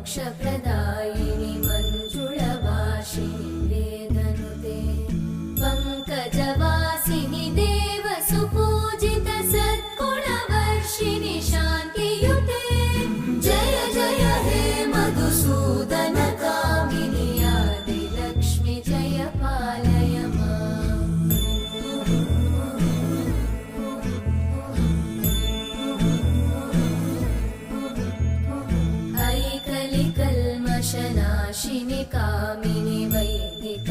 मोक्षप्रदायिनि मञ्जुळवासिनि वेदनुते पङ्कजवासिनि देवसुपूजित सद्गुणवर्षिणि शान्तियुते जय जय हे मधुसूदन कामिनि आदिलक्ष्मि जय पालय माम् ऐकलिकल्मषनाशिनि कामिनि वैदिक